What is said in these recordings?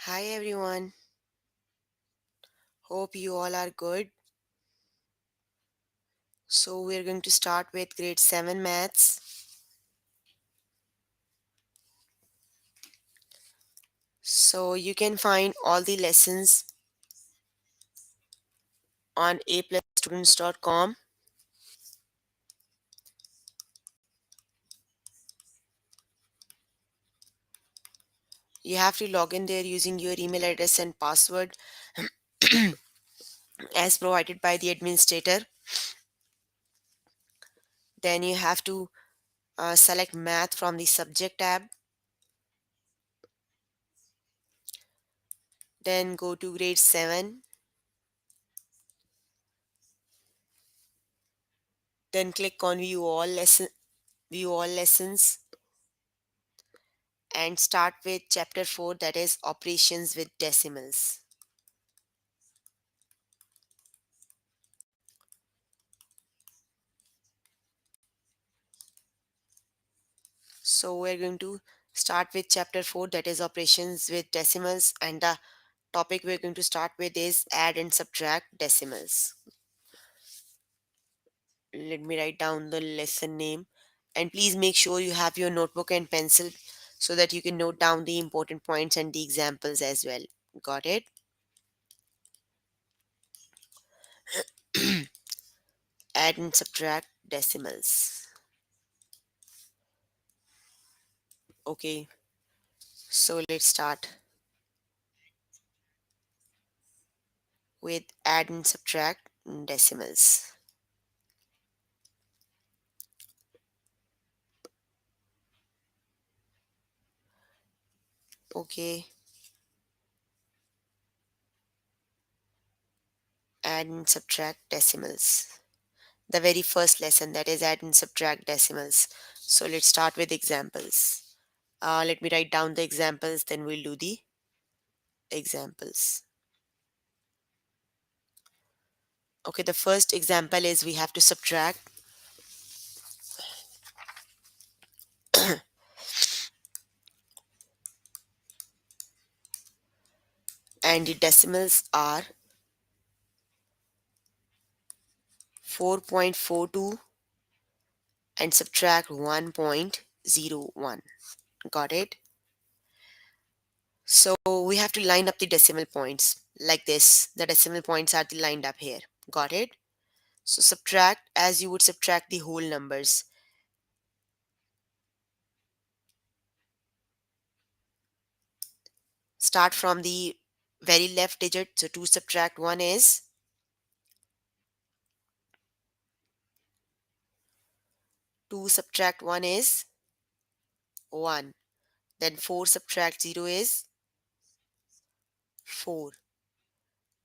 Hi everyone, hope you all are good. So, we're going to start with grade 7 maths. So, you can find all the lessons on aplusstudents.com. You have to log in there using your email address and password as provided by the administrator. Then you have to select math from the subject tab. Then go to grade 7. Then click on view all lessons and start with chapter 4, that is operations with decimals. So we're going to start with chapter 4, that is operations with decimals, and the topic we're going to start with is add and subtract decimals. Let me write down the lesson name, and please make sure you have your notebook and pencil so that you can note down the important points and the examples as well. Got it? Add and subtract decimals. Okay, so let's start with add and subtract decimals. Okay, add and subtract decimals. The very first lesson, that is add and subtract decimals. So let's start with examples. Let me write down the examples, then we'll do the examples. Okay, the first example is we have to subtract and the decimals are 4.42 and subtract 1.01. Got it? So we have to line up the decimal points like this. The decimal points are lined up here. Got it? So subtract as you would subtract the whole numbers. Start from the very left digit. So 2 subtract 1 is 2 subtract 1 is 1. Then 4 subtract 0 is 4.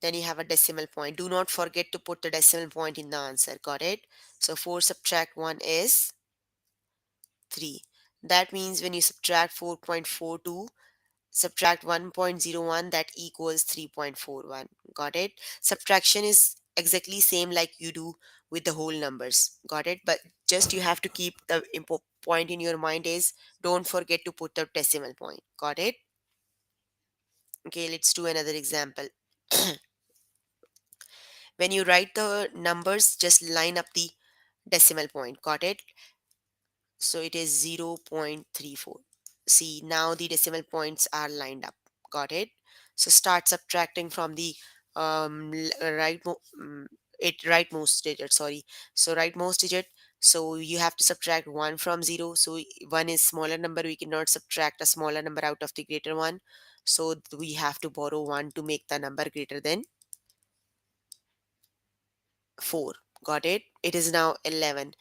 Then you have a decimal point. Do not forget to put the decimal point in the answer. Got it? So 4 subtract 1 is 3. That means when you subtract 4.42, subtract 1.01, that equals 3.41. Got it? Subtraction is exactly same like you do with the whole numbers. Got it? But just you have to keep the point in your mind is don't forget to put the decimal point. Got it? Okay, let's do another example. When you write the numbers, just line up the decimal point. Got it? So it is 0.34. See, now the decimal points are lined up. Got it? So start subtracting from the rightmost digit. Sorry. So rightmost digit. So you have to subtract 1 from 0. So 1 is smaller number. We cannot subtract a smaller number out of the greater one. So we have to borrow 1 to make the number greater than 4. Got it? It is now 11.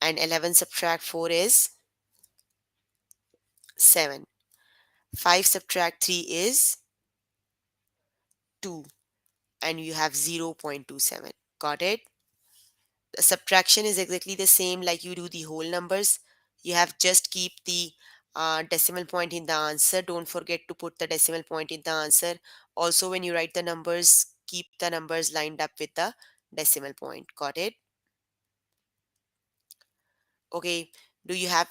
And 11 subtract 4 is 7. 5 subtract 3 is 2. And you have 0.27. Got it? The subtraction is exactly the same like you do the whole numbers. You have just keep the decimal point in the answer. Don't forget to put the decimal point in the answer. Also, when you write the numbers, keep the numbers lined up with the decimal point. Got it? Okay. Do you have,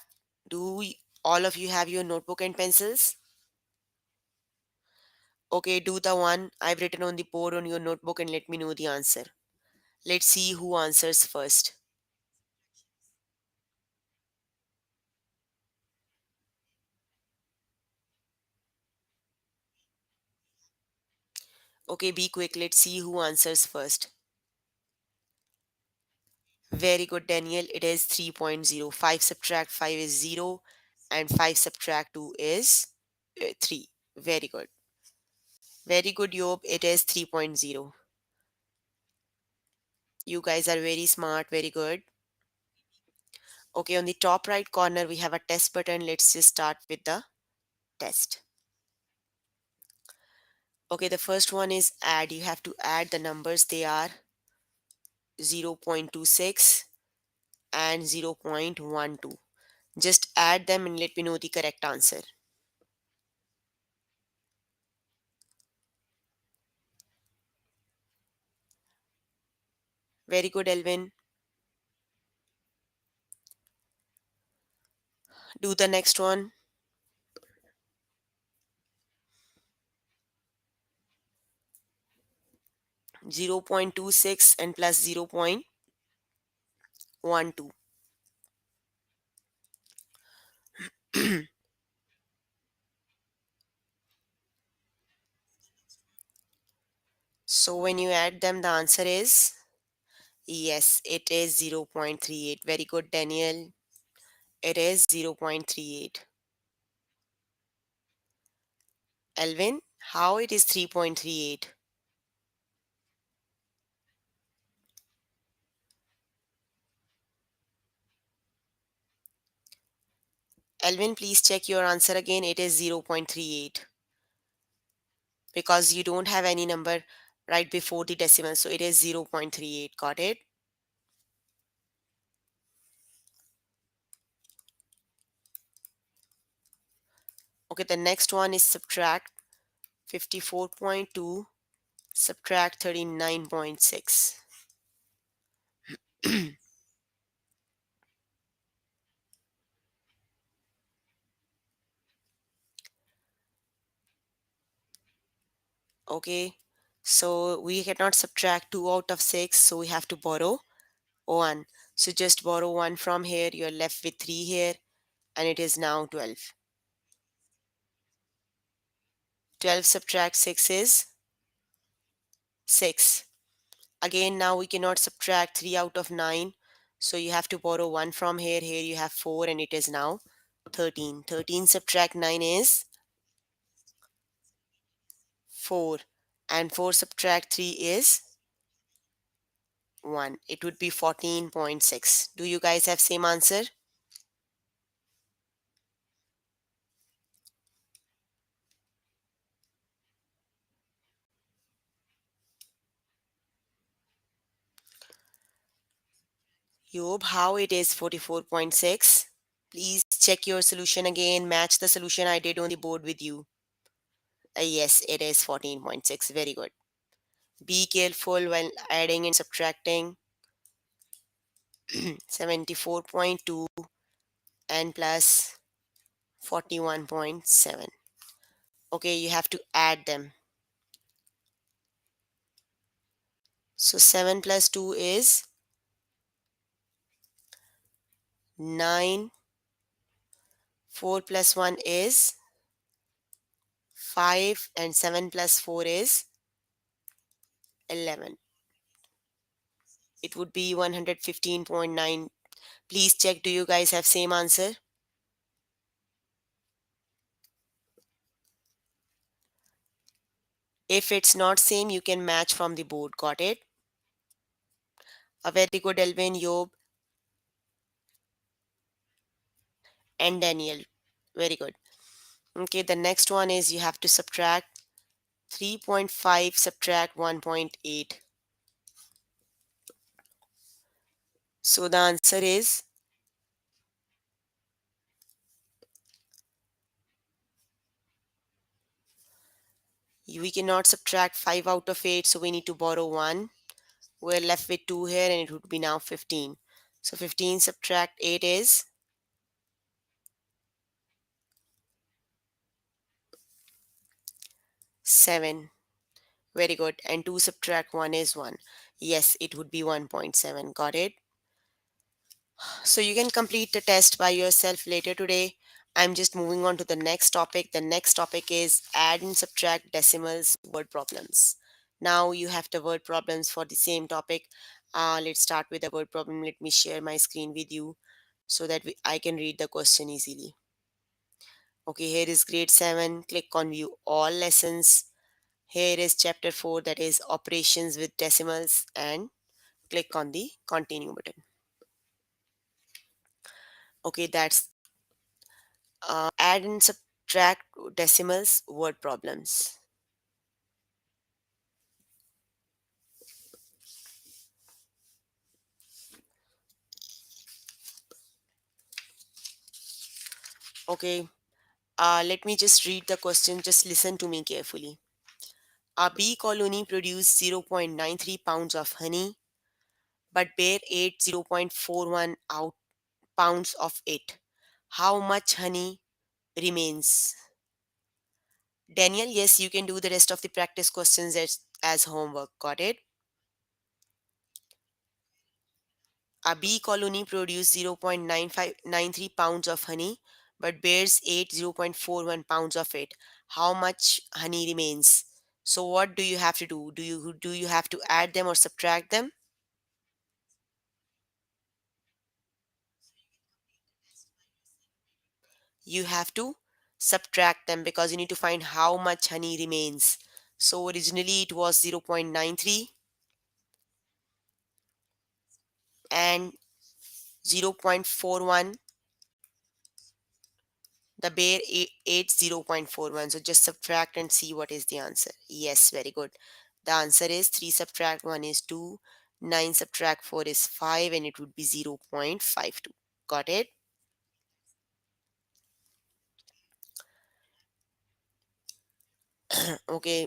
do all of you have your notebook and pencils? Okay, do the one I've written on the board on your notebook and let me know the answer. Let's see who answers first. Okay, be quick. Let's see who answers first. Very good, Daniel. It is 3.0. 5 subtract 5 is 0, and 5 subtract 2 is 3. Very good. Very good, Yob. It is 3.0. You guys are very smart. Very good. Okay, on the top right corner, we have a test button. Let's just start with the test. Okay, the first one is add. You have to add the numbers. They are 0.26 and 0.12. Just add them and let me know the correct answer. Very good, Elvin. Do the next one. 0.26 and plus 0.12. So when you add them, the answer is yes, it is 0.38. Very good, Daniel. It is 0.38. Elvin, how it is 3.38? Elvin, please check your answer again. It is 0.38 because you don't have any number right before the decimal. So it is 0.38. Got it? Okay, the next one is subtract 54.2, subtract 39.6. Okay, so we cannot subtract 2 out of 6, so we have to borrow 1. So just borrow 1 from here, you're left with 3 here, and it is now 12. 12 subtract 6 is 6. Again, now we cannot subtract 3 out of 9, so you have to borrow 1 from here. Here you have 4, and it is now 13. 13 subtract 9 is 4, and 4 subtract 3 is 1. It would be 14.6. Do you guys have same answer? Yob, how it is 44.6? Please check your solution again. Match the solution I did on the board with you. Yes, it is 14.6. Very good. Be careful when adding and subtracting. 74.2 and plus 41.7. Okay, you have to add them. So 7 plus 2 is 9. 4 plus 1 is 5. And 7 plus 4 is 11. It would be 115.9. Please check, do you guys have same answer? If it's not same, you can match from the board. Got it? A very good, Elvin, Yob, and Daniel. Very good. Okay, the next one is you have to subtract 3.5 subtract 1.8. So the answer is we cannot subtract 5 out of 8, so we need to borrow 1. We're left with 2 here, and it would be now 15. So 15 subtract 8 is 7. Very good. And 2 subtract 1 is 1. Yes, it would be 1.7. Got it? So you can complete the test by yourself later today. I'm just moving on to the next topic. The next topic is add and subtract decimals word problems. Now you have the word problems for the same topic. Let's start with the word problem. Let me share my screen with you so that I can read the question easily. Okay, here is grade 7. Click on view all lessons. Here is chapter 4, that is operations with decimals, and click on the continue button. Okay, that's add and subtract decimals word problems. Okay, let me just read the question. Just listen to me carefully. A bee colony produced 0.93 pounds of honey, but bear ate 0.41 pounds of it. How much honey remains? Daniel, yes, you can do the rest of the practice questions as homework. Got it? A bee colony produced 0.9593 pounds of honey, but bears ate 0.41 pounds of it. How much honey remains? So what do you have to do? Do you have to add them or subtract them? You have to subtract them because you need to find how much honey remains. So originally it was 0.93 and 0.41. The bear ate 0.41. So just subtract and see what is the answer. Yes, very good. The answer is 3 subtract 1 is 2, 9 subtract 4 is 5, and it would be 0.52. Got it? Okay.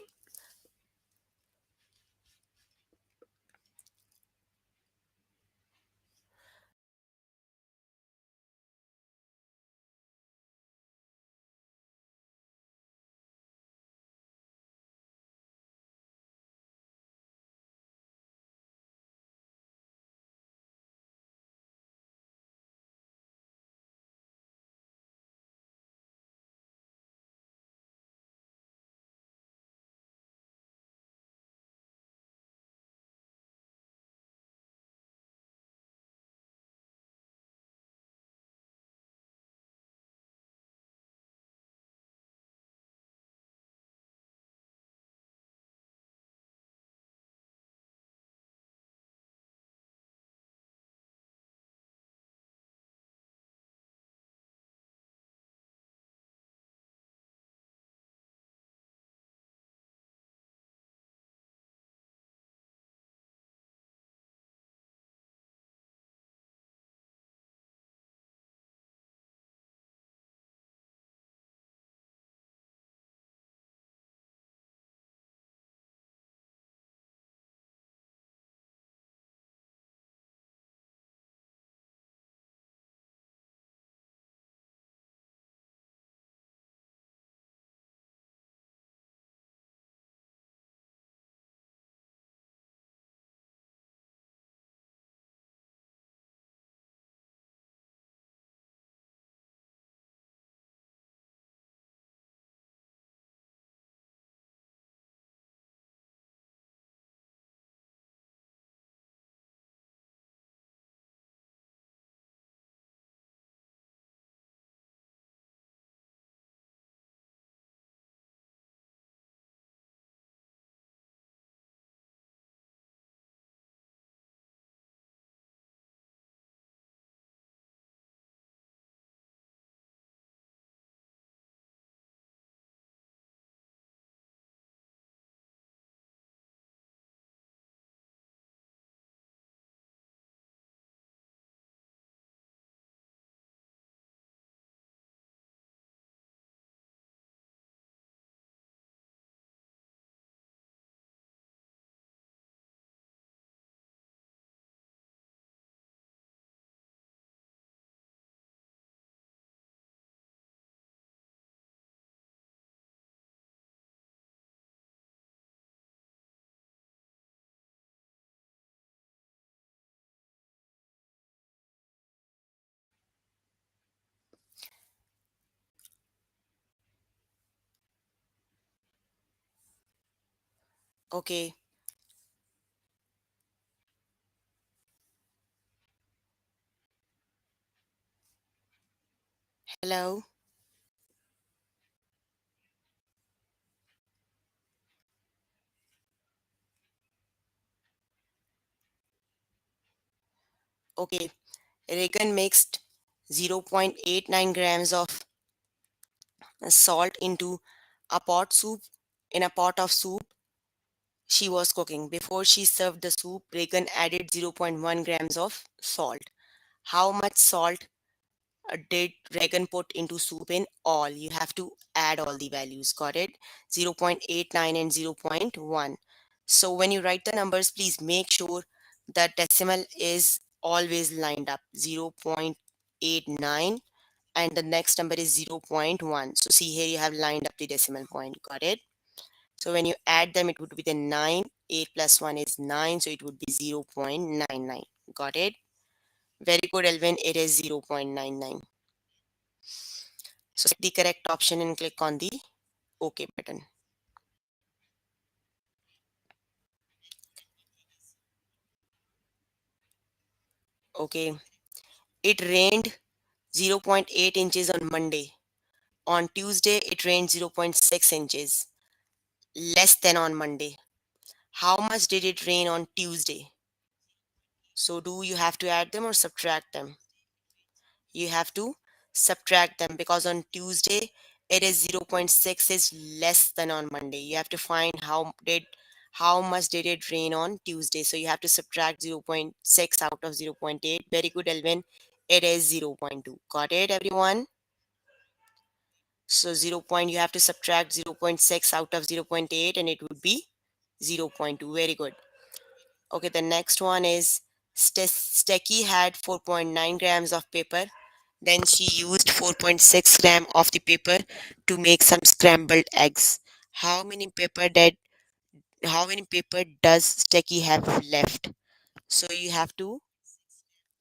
Okay. Hello. Okay. Reagan mixed 0.89 grams of salt into a pot soup in a pot of soup she was cooking. Before she served the soup, Reagan added zero point 0.1 grams of salt. How much salt did Reagan put into soup in all? You have to add all the values. Got it? 0.89 and zero point 0.1. So when you write the numbers, please make sure that decimal is always lined up. 0.89 and the next number is zero point 0.1. So see here you have lined up the decimal point. Got it? So when you add them, it would be the 9. 8 plus 1 is 9. So it would be 0.99. Got it? Very good, Elvin. It is 0.99. So select the correct option and click on the OK button. Okay. It rained zero point 0.8 inches on Monday. On Tuesday, it rained zero point 0.6 inches, less than on Monday. How much did it rain on Tuesday? So do you have to add them or subtract them? You have to subtract them because on Tuesday it is zero point 0.6 is less than on Monday. You have to find how much did it rain on Tuesday. So you have to subtract zero point 0.6 out of zero point 0.8. Very good, Elvin. It is zero point 0.2. Got it, everyone? So you have to subtract zero point 0.6 out of zero point 0.8 and it would be zero point 0.2. Very good. Okay, the next one is Stecky had 4.9 grams of paper. Then she used 4.6 gram of the paper to make some scrambled eggs. How many paper did how many paper does Stecky have left? So you have to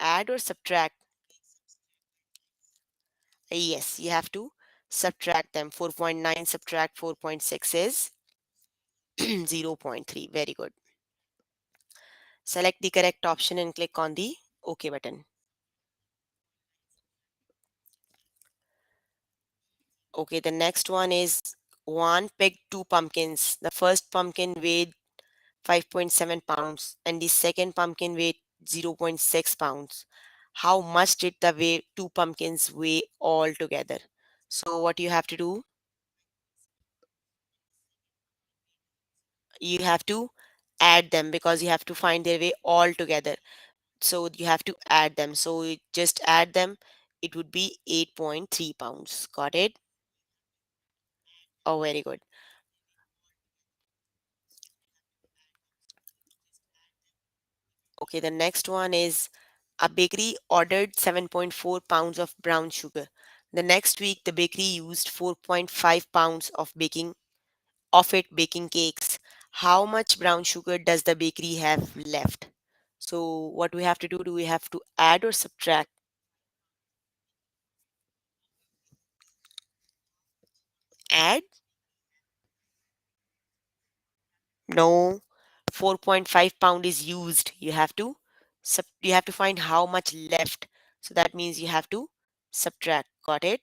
add or subtract. Yes, you have to subtract them. 4.9 subtract 4.6 is zero point 0.3. Very good. Select the correct option and click on the OK button. Okay, the next one is one picked two pumpkins. The first pumpkin weighed 5.7 pounds and the second pumpkin weighed zero point 0.6 pounds. How much did the two pumpkins weigh all together? So what you have to do, you have to add them because you have to find their weight all together. So you have to add them. So you just add them. It would be 8.3 pounds. Got it? Oh, very good. Okay, the next one is a bakery ordered 7.4 pounds of brown sugar. The next week, the bakery used 4.5 pounds of it baking cakes. How much brown sugar does the bakery have left? So what we have to do we have to add or subtract? Add? No. 4.5 pound is used. You have to find how much left. So that means you have to subtract. Got it?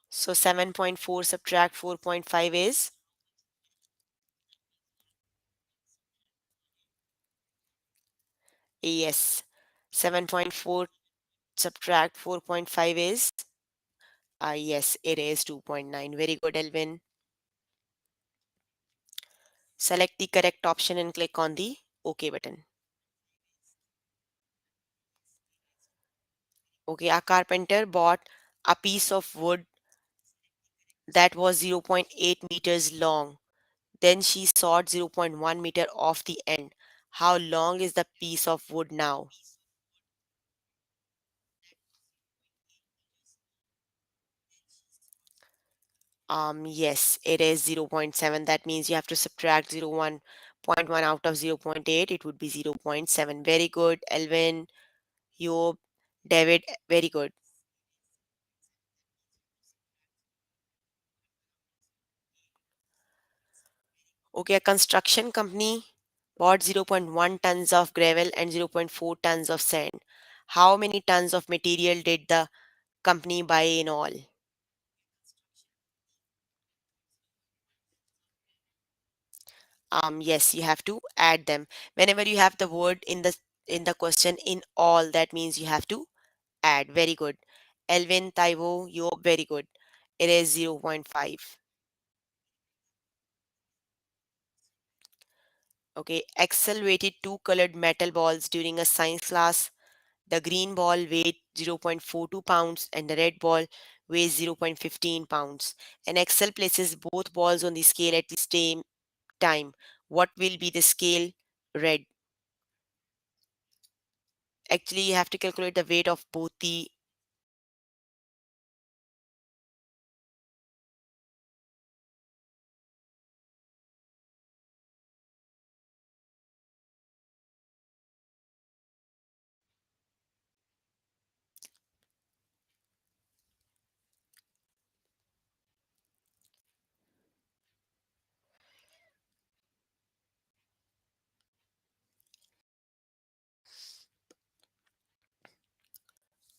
So 7.4 subtract 4.5 is, yes, 7.4 subtract 4.5 is, yes, it is 2.9. Very good, Elvin. Select the correct option and click on the OK button. Okay, a carpenter bought a piece of wood that was zero point 0.8 meters long. Then she sawed zero point 0.1 meter off the end. How long is the piece of wood now? Yes, it is zero point 0.7. That means you have to subtract 0.1 out of zero point 0.8. It would be zero point 0.7. Very good, Elvin, Job, David. Very good. Okay, a construction company bought zero point 0.1 tons of gravel and zero point 0.4 tons of sand. How many tons of material did the company buy in all? Yes, you have to add them. Whenever you have the word in the question in all, that means you have to add. Very good. Elvin, Taiwo, you're very good. It is zero point 0.5. Okay, Excel weighted two colored metal balls during a science class. The green ball weighed 0.42 pounds and the red ball weighs 0.15 pounds. And Excel places both balls on the scale at the same time. What will be the scale read? Actually, you have to calculate the weight of both the.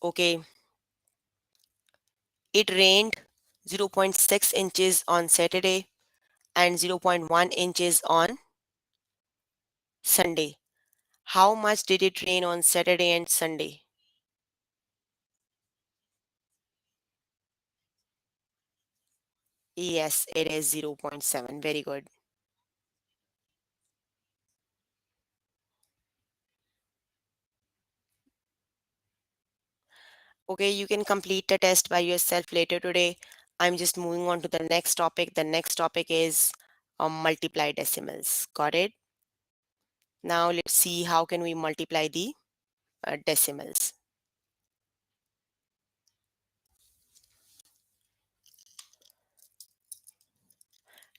Okay, it rained zero point 0.6 inches on Saturday and zero point 0.1 inches on Sunday. How much did it rain on Saturday and Sunday? Yes, it is zero point 0.7. Very good. Okay, you can complete the test by yourself later today. I'm just moving on to the next topic. The next topic is multiply decimals. Got it? Now let's see how can we multiply the decimals.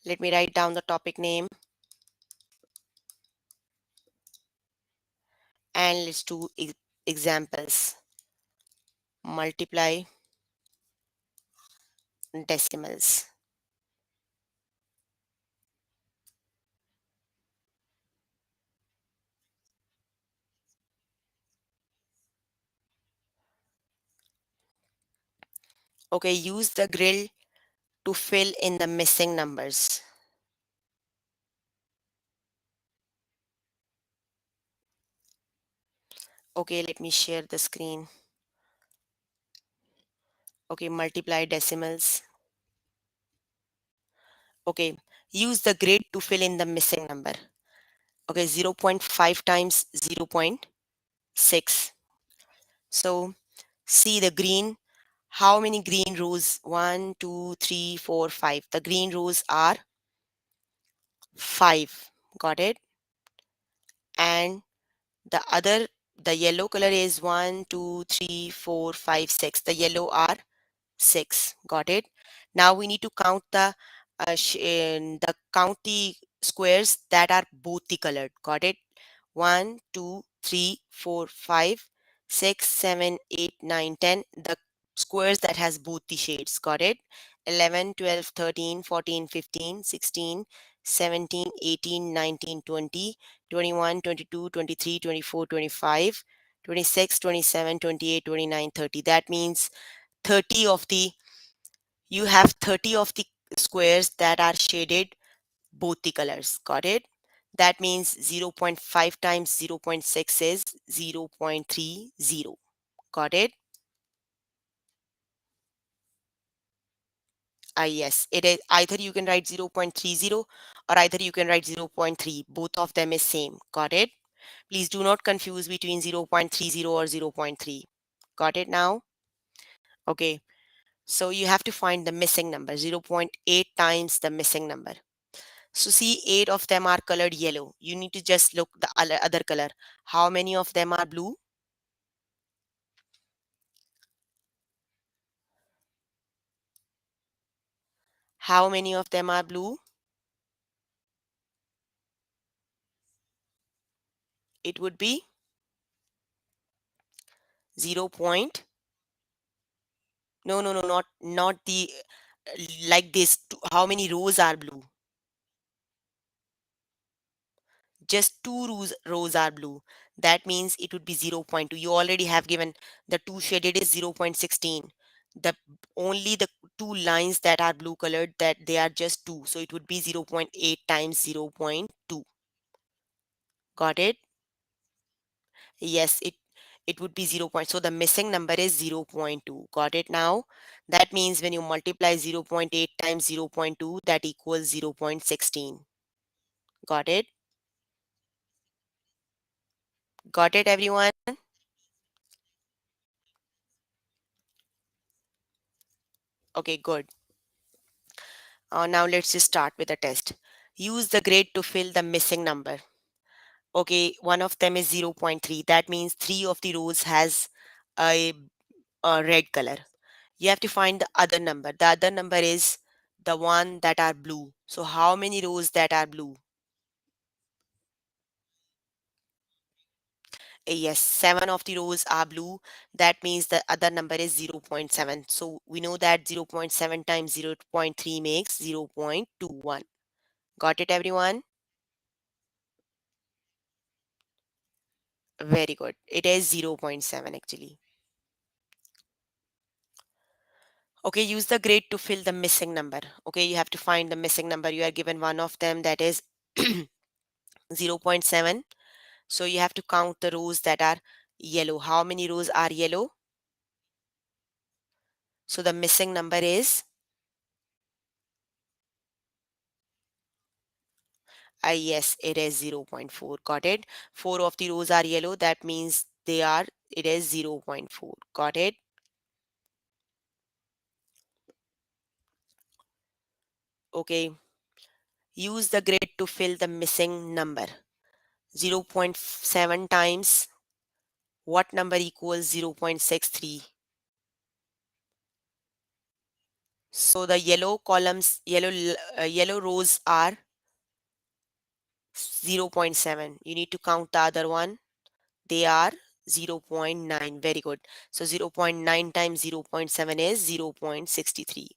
Let me write down the topic name and let's do examples. Multiply decimals. Okay, use the grill to fill in the missing numbers. Okay, let me share the screen. Okay, multiply decimals. Okay, use the grid to fill in the missing number. Okay, zero point 0.5 times zero point 0.6. So see the green. How many green rows? One, two, three, four, five. The green rows are five. Got it? And the other, the yellow color is one, two, three, four, five, six. The yellow are six. Got it? Now we need to count the count the squares that are both the colored. Got it? One, 2, 3, 4, 5, 6, 7, 8, 9, 10. The squares that has both the shades. Got it? 11, 12, 13, 14, 15, 16, 17, 18, 19, 20, 21, 22, 23, 24, 25, 26, 27, 28, 29, 30. That means 30 of the you have 30 of the squares that are shaded both the colors. Got it? That means zero point 0.5 times zero point 0.6 is 0.30. Got it? Yes, it is either you can write 0.30 or either you can write zero point 0.3. Both of them is same. Got it? Please do not confuse between 0.30 or zero point 0.3. Got it now? Okay. So you have to find the missing number, zero point 0.8 times the missing number. So see, eight of them are colored yellow. You need to just look the other color. How many of them are blue? How many of them are blue? It would be 0 point. No, no, no, not the like this. How many rows are blue? just two rows are blue. That means it would be zero point 0.2. You already have given the two shaded is 0.16. The only the two lines that are blue colored, that they are just two. So it would be zero point 0.8 times 0.2. Got it? Yes, it would be 0 point. So the missing number is 0.2. Got it now? That means when you multiply 0.8 times 0.2, that equals 0.16. Got it? Got it, everyone? Okay, good. Now let's just start with the test. Use the grid to fill the missing number. Okay, one of them is 0.3. That means three of the rows has a, a red color. You have to find the other number. The other number is the one that are blue. So how many rows that are blue? Yes, seven of the rows are blue. That means the other number is 0.7. So we know that 0.7 times 0.3 makes 0.21. Got it, everyone? Very good. It is 0.7 actually. Okay, use the grid to fill the missing number. Okay, you have to find the missing number. You are given one of them, that is 0.7. So you have to count the rows that are yellow. How many rows are yellow? So the missing number is, yes, it is 0.4. Got it? Four of the rows are yellow. That means it is 0.4. Got it? Okay. Use the grid to fill the missing number. 0.7 times what number equals 0.63? So the yellow columns, yellow rows are 0.7. You need to count the other one. They are 0.9. Very good. So 0.9 times 0.7 is 0.63.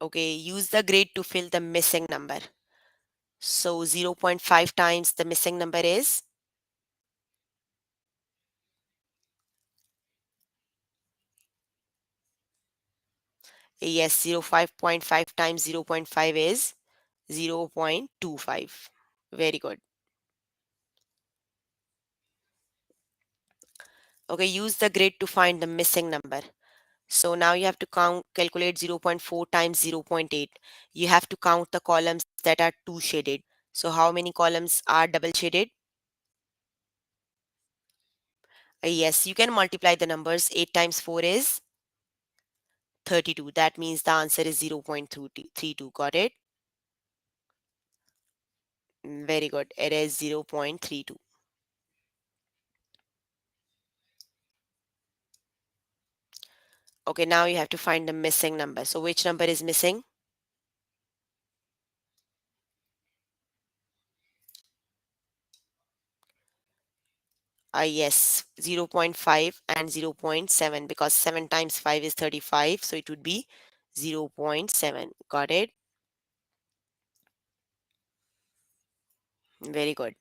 Okay, use the grid to fill the missing number. So 0.5 times the missing number is, yes, 0.5 times 0.5 is 0.25. Very good. Okay, use the grid to find the missing number. So now you have to calculate 0.4 times 0.8. You have to count the columns that are two shaded. So how many columns are double shaded? Yes, you can multiply the numbers. 8 times 4 is 32. That means the answer is 0.32. Got it? Very good. It is 0.32. Okay, now you have to find the missing number. So which number is missing? Yes, 0.5 and 0.7, because 7 times 5 is 35. So it would be 0.7. Got it? Very good.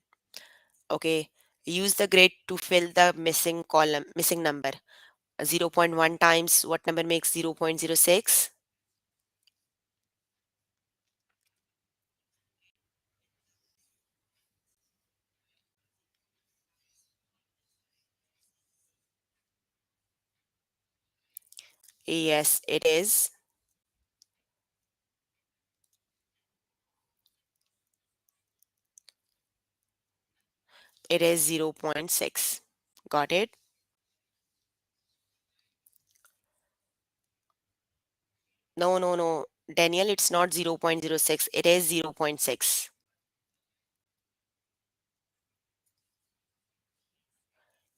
Okay. Use the grid to fill the missing number. 0.1 times what number makes 0.06? Yes, it is. It is 0.6. Got it? No, no, no. Daniel, it's not 0.06. It is 0.6.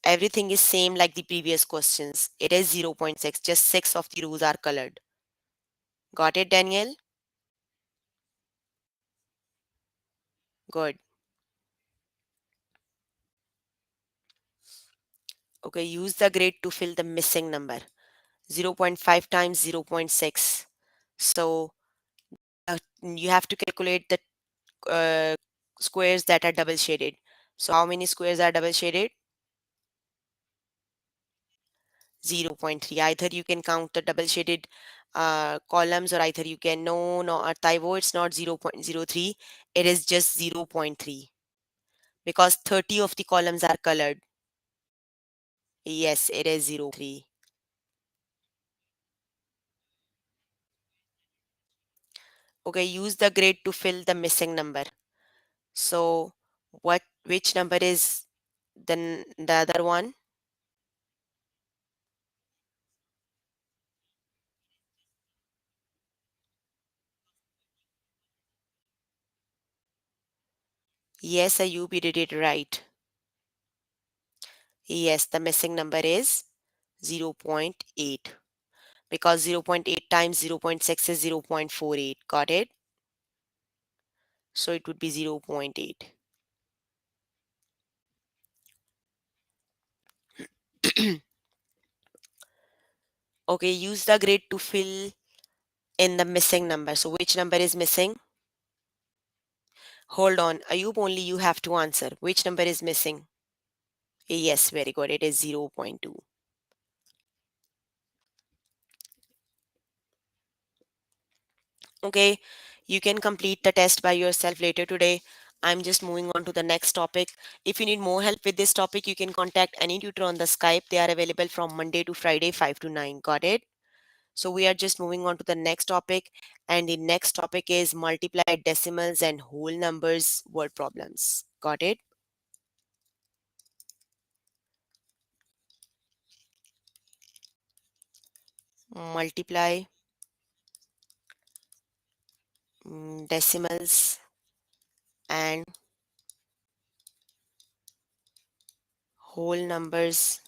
Everything is same like the previous questions. It is 0.6. Just six of the rows are colored. Got it, Daniel? Good. Okay, use the grid to fill the missing number. 0.5 times 0.6. So you have to calculate the squares that are double shaded. So how many squares are double shaded? 0.3. Either you can count the double shaded columns, or either you can, no, Taiwo, it's not 0.03, it is just 0.3, because 30 of the columns are colored. Yes, it is 0.3. Okay, use the grid to fill the missing number. So which number is the other one? Yes, Ayub, you did it right. Yes, the missing number is 0.8, because 0.8 times 0.6 is 0.48. Got it? So it would be 0.8. Okay, use the grid to fill in the missing number. So which number is missing? Hold on, Ayub, only you have to answer. Which number is missing? Yes, very good. It is 0.2. Okay, you can complete the test by yourself later today. I'm just moving on to the next topic. If you need more help with this topic, you can contact any tutor on the Skype. They are available from Monday to Friday, 5 to 9. Got it? So we are just moving on to the next topic. And the next topic is multiply decimals and whole numbers word problems. Got it? Multiply decimals and whole numbers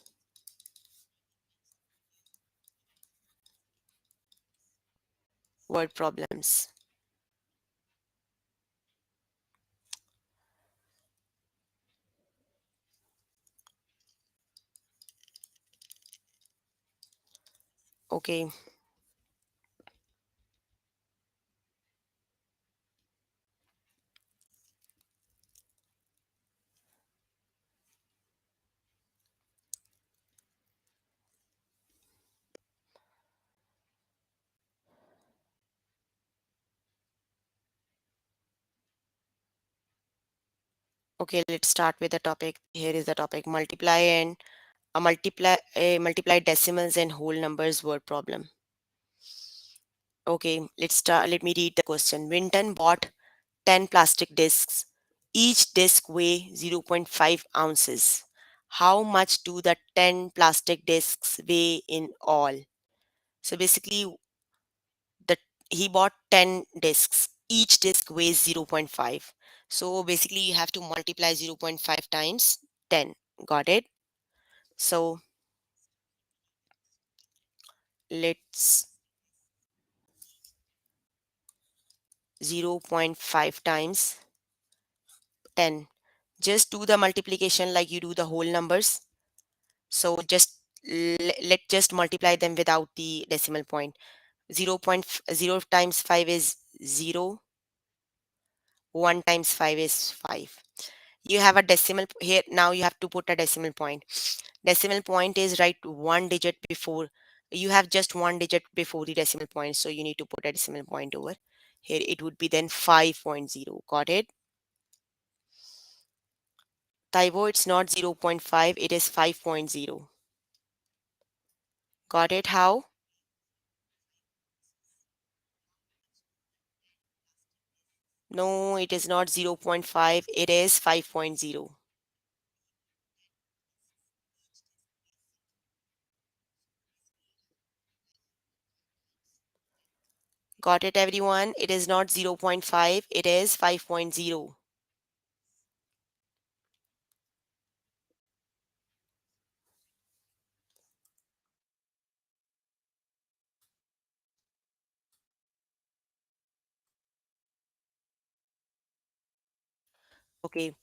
word problems. Okay. Okay, let's start with the topic. Here is the topic: multiply decimals and whole numbers word problem. Okay, let's start. Let me read the question. Winton bought 10 plastic discs. Each disc weigh zero point 0.5 ounces. How much do the 10 plastic discs weigh in all? So basically, the he bought 10 discs. Each disc weighs zero point 0.5. So basically, you have to multiply zero point 0.5 times 10. Got it? So let's, 0 0.5 times 10. Just do the multiplication like you do the whole numbers. So just let's just multiply them without the decimal point. 0.0 times 5 is 0. 1 times 5 is 5. You have a decimal here. Now you have to put a decimal point. Decimal point is right one digit before. You have just one digit before the decimal point. So you need to put a decimal point over. Here it would be then 5.0. Got it? Taiwo, it's not zero point 0.5, it is 5.0. Got it? How? No, it is not zero point 0.5, it is 5.0. Got it, everyone? It is not zero point 0.5, it is 5.0. Okay.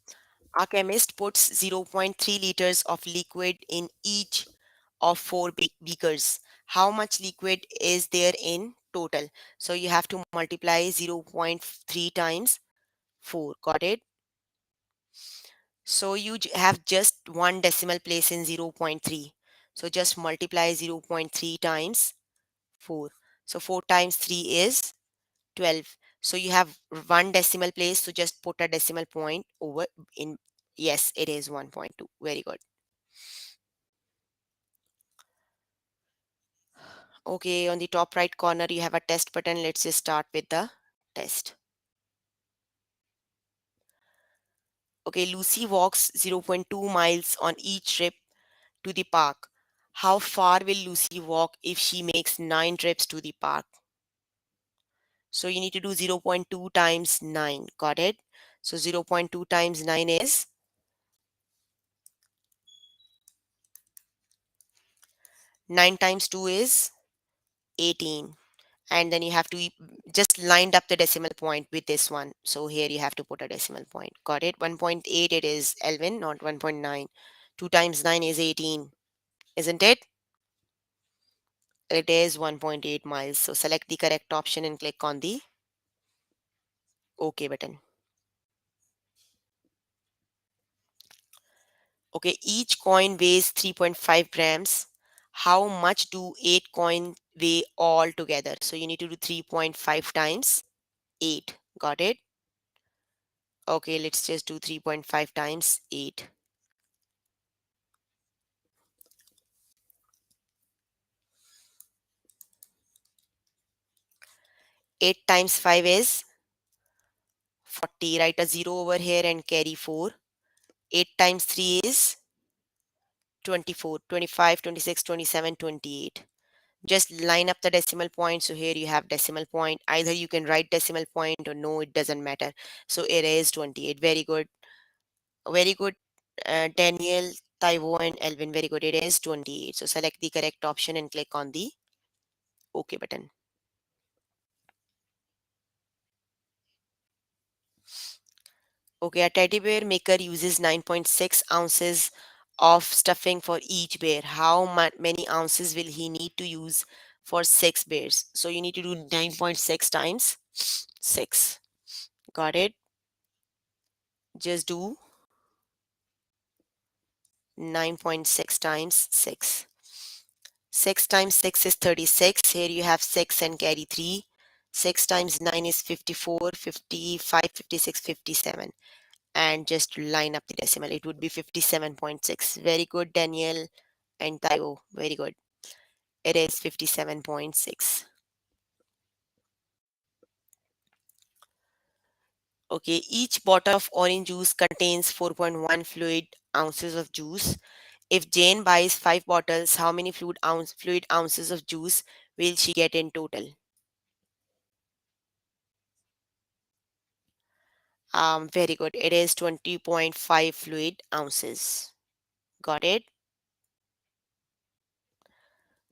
A chemist puts zero point 0.3 liters of liquid in each of four beakers. How much liquid is there in total. So you have to multiply 0.3 times 4. Got it? So you have just one decimal place in 0.3. So just multiply 0.3 times 4. So 4 times 3 is 12. So you have one decimal place, so just put a decimal point over in. Yes, it is 1.2. Very good. Okay, on the top right corner, you have a test button. Let's just start with the test. Okay, Lucy walks zero point 0.2 miles on each trip to the park. How far will Lucy walk if she makes 9 trips to the park? So you need to do zero point 0.2 times 9. Got it? So zero point 0.2 times 9 is 9 times 2 is 18. And then you have to just lined up the decimal point with this one. So here you have to put a decimal point. Got it? 1.8, it is Elvin, not 1.9. 2 times 9 is 18, isn't it? It is 1.8 miles. So select the correct option and click on the OK button. Okay, each coin weighs 3.5 grams. How much do 8 coins weigh all together? So you need to do 3.5 times 8. Got it? Okay, let's just do 3.5 times 8. 8 times 5 is 40. Write a 0 over here and carry 4. 8 times 3 is 24. 25, 26, 27, 28. Just line up the decimal point. So here you have decimal point. Either you can write decimal point or no, it doesn't matter. So it is 28. Very good. Very good. Daniel, Taiwo, and Elvin. Very good. It is 28. So select the correct option and click on the OK button. Okay, a teddy bear maker uses 9.6 ounces of stuffing for each bear. How many ounces will he need to use for 6 bears? So you need to do 9.6 times 6. Got it? Just do 9.6 times 6. 6 times 6 is 36. Here you have 6 and carry 3. 6 times 9 is 54, 55, 56, 57. And just line up the decimal. It would be 57.6. Very good, Daniel and Taiwo. Very good. It is 57.6. Okay, each bottle of orange juice contains 4.1 fluid ounces of juice. If Jane buys 5 bottles, how many fluid ounces of juice will she get in total? Very good. It is 20.5 fluid ounces. Got it?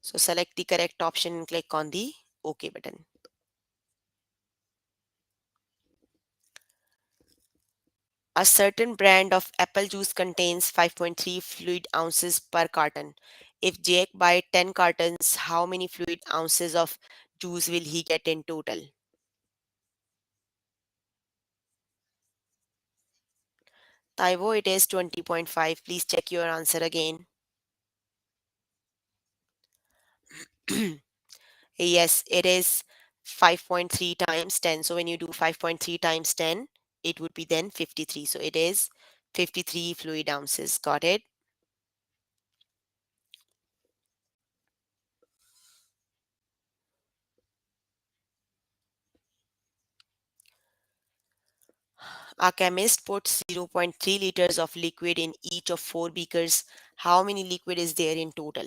So select the correct option and click on the OK button. A certain brand of apple juice contains 5.3 fluid ounces per carton. If Jake buys 10 cartons, how many fluid ounces of juice will he get in total? Taiwo, it is 20.5. Please check your answer again. Yes, it is 5.3 times 10. So when you do 5.3 times 10, it would be then 53. So it is 53 fluid ounces. Got it? A chemist puts zero point 0.3 liters of liquid in each of 4 beakers. How many liquid is there in total?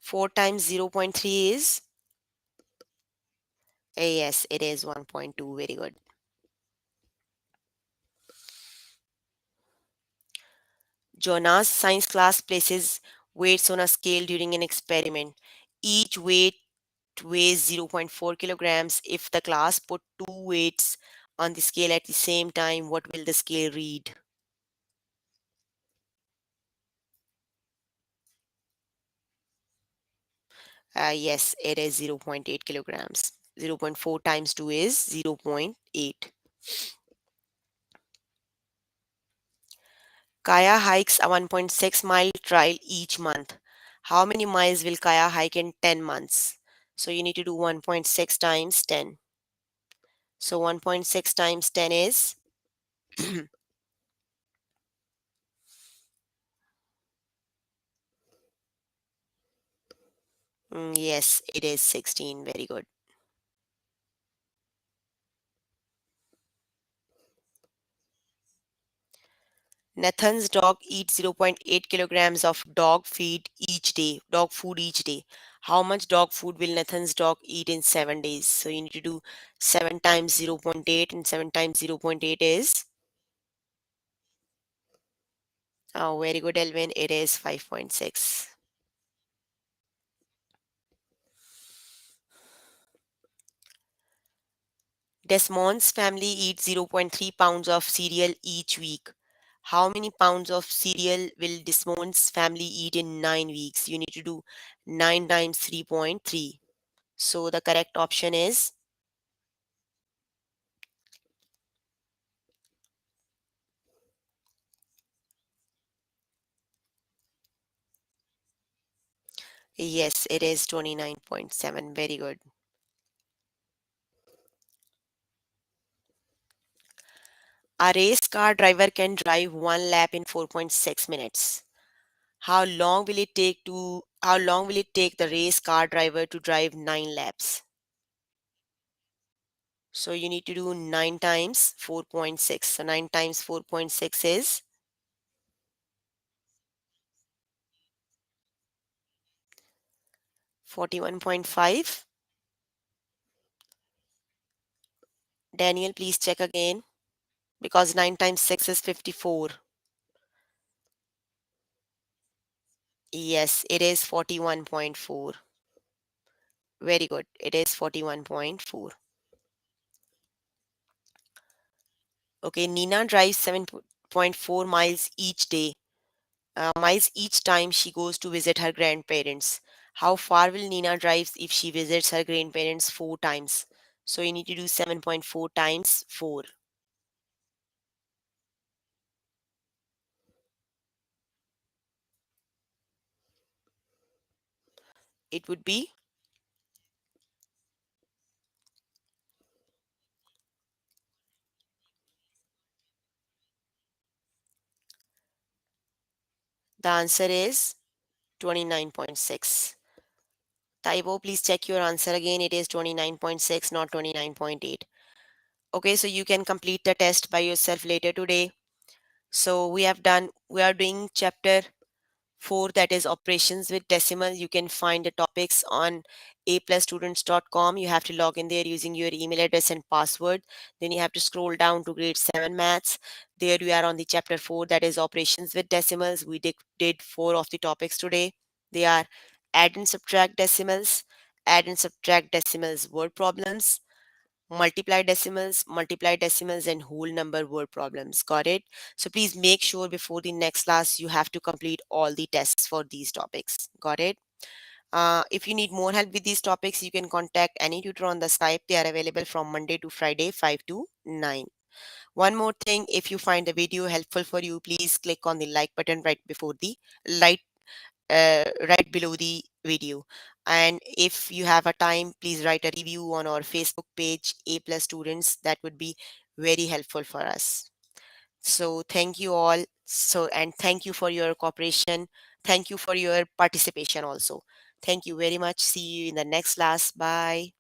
4 times zero point 0.3 is? Yes, it is 1.2. Very good. Jonas' science class places Weights on a scale during an experiment. Each weight weighs zero point 0.4 kilograms. If the class put two weights on the scale at the same time, what will the scale read? Yes, it is zero point 0.8 kilograms. Zero point 0.4 times 2 is zero point 0.8. Kaya hikes a 1.6-mile trail each month. How many miles will Kaya hike in 10 months? So you need to do 1.6 times 10. So 1.6 times 10 is, yes, it is 16. Very good. Nathan's dog eats zero point 0.8 kilograms of dog food each day. How much dog food will Nathan's dog eat in 7 days? So you need to do 7 times zero point 0.8, and 7 times zero point 0.8 is, oh, very good, Elvin. It is 5.6. Desmond's family eats zero point 0.3 pounds of cereal each week. How many pounds of cereal will Desmond's family eat in 9 weeks? You need to do 9 times 3.3. So the correct option is, yes, it is 29.7. Very good. A race car driver can drive one lap in 4.6 minutes. How long will it take the race car driver to drive 9 laps? So you need to do 9 times 4.6. So 9 times 4.6 is 41.5. Daniel, please check again, because 9 times 6 is 54. Yes, it is 41.4. Very good. It is 41.4. Okay, Nina drives 7.4 miles each day, miles each time she goes to visit her grandparents. How far will Nina drive if she visits her grandparents 4 times? So you need to do 7.4 times 4. It would be, the answer is 29.6. Taibo, please check your answer again. It is 29.6, not 29.8. Okay, so you can complete the test by yourself later today. So we are doing chapter 4, that is operations with decimal. You can find the topics on aplusstudents.com. You have to log in there using your email address and password. Then you have to scroll down to grade 7 maths. There we are on the chapter 4, that is operations with decimals. We did 4 of the topics today. They are add and subtract decimals, add and subtract decimals word problems, multiply decimals, and whole number word problems. Got it? So please make sure before the next class you have to complete all the tests for these topics. Got it? If you need more help with these topics, you can contact any tutor on the Skype. They are available from Monday to Friday, 5 to 9. One more thing, if you find the video helpful for you, please click on the like button right right below the video. And if you have a time, please write a review on our Facebook page, A Plus Students. That would be very helpful for us. So thank you all. And thank you for your cooperation. Thank you for your participation also. Thank you very much. See you in the next class. Bye.